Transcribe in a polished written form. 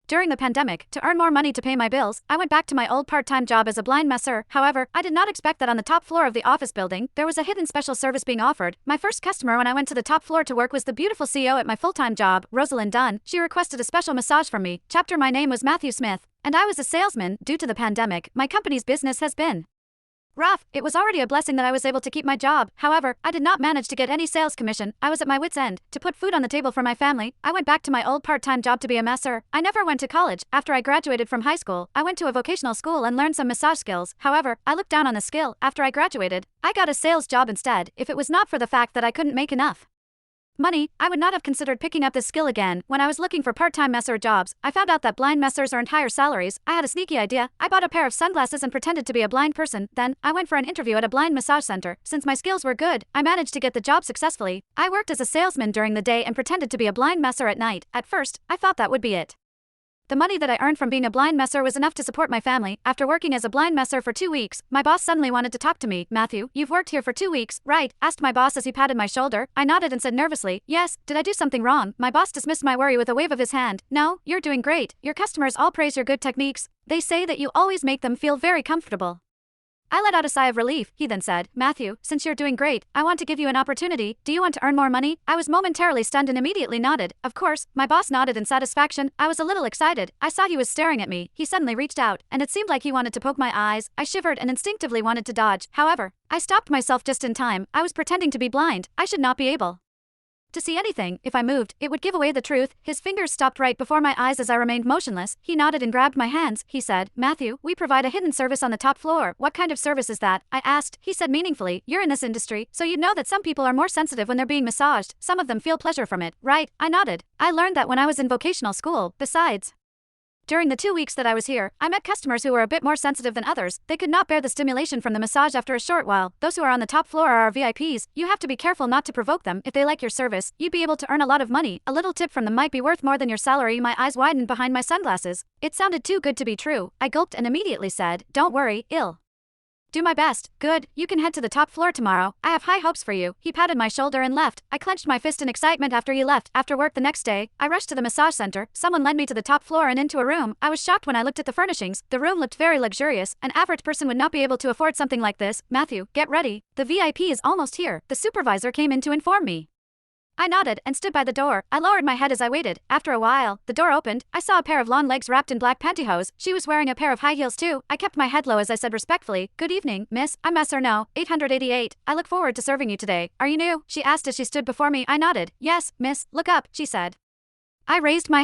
During the pandemic, to earn more money to pay my bills, I went back to my old part-time job as a blind masseur. However, I did not expect that on the top floor of the office building, there was a hidden special service being offered. My first customer when I went to the top floor to work was the beautiful CEO at my full-time job, Rosalind Dunn. She requested a special massage from me. Chapter My name was Matthew Smith, and I was a salesman. Due to the pandemic, my company's business has been rough. It was already a blessing that I was able to keep my job. However, I did not manage to get any sales commission. I was at my wit's end. To put food on the table for my family, I went back to my old part-time job to be a masseur. I never went to college. After I graduated from high school, I went to a vocational school and learned some massage skills. However, I looked down on the skill. After I graduated, I got a sales job instead. If it was not for the fact that I couldn't make enough money, I would not have considered picking up this skill again. When I was looking for part-time masseur jobs, I found out that blind masseurs earned higher salaries. I had a sneaky idea. I bought a pair of sunglasses and pretended to be a blind person. Then, I went for an interview at a blind massage center. Since my skills were good, I managed to get the job successfully. I worked as a salesman during the day and pretended to be a blind masseur at night. At first, I thought that would be it. The money that I earned from being a blind masseur was enough to support my family. After working as a blind masseur for 2 weeks, my boss suddenly wanted to talk to me. "Matthew, you've worked here for 2 weeks, right?" asked my boss as he patted my shoulder. I nodded and said nervously, "Yes, did I do something wrong?" My boss dismissed my worry with a wave of his hand. "No, you're doing great. Your customers all praise your good techniques. They say that you always make them feel very comfortable." I let out a sigh of relief. He then said, "Matthew, since you're doing great, I want to give you an opportunity. Do you want to earn more money?" I was momentarily stunned and immediately nodded. Of course, my boss nodded in satisfaction. I was a little excited. I saw he was staring at me. He suddenly reached out, and it seemed like he wanted to poke my eyes. I shivered and instinctively wanted to dodge. However, I stopped myself just in time. I was pretending to be blind. I should not be able to see anything. If I moved, it would give away the truth. His fingers stopped right before my eyes as I remained motionless. He nodded and grabbed my hands. He said, "Matthew, we provide a hidden service on the top floor." "What kind of service is that?" I asked. He said meaningfully, "You're in this industry, so you'd know that some people are more sensitive when they're being massaged. Some of them feel pleasure from it, right?" I nodded. I learned that when I was in vocational school. Besides, during the 2 weeks that I was here, I met customers who were a bit more sensitive than others. They could not bear the stimulation from the massage after a short while. Those who are on the top floor are our VIPs. You have to be careful not to provoke them. If they like your service, you'd be able to earn a lot of money. A little tip from them might be worth more than your salary. My eyes widened behind my sunglasses. It sounded too good to be true. I gulped and immediately said, "Don't worry, I'll do my best." "Good, you can head to the top floor tomorrow. I have high hopes for you." He patted my shoulder and left. I clenched my fist in excitement after he left. After work the next day, I rushed to the massage center. Someone led me to the top floor and into a room. I was shocked when I looked at the furnishings. The room looked very luxurious. An average person would not be able to afford something like this. "Matthew, get ready. The VIP is almost here." The supervisor came in to inform me. I nodded and stood by the door. I lowered my head as I waited. After a while, the door opened. I saw a pair of long legs wrapped in black pantyhose. She was wearing a pair of high heels too. I kept my head low as I said respectfully, "Good evening, miss. I'm Masseur No. 888. I look forward to serving you today. Are you new?" she asked as she stood before me. I nodded. "Yes, miss. Look up," she said. I raised my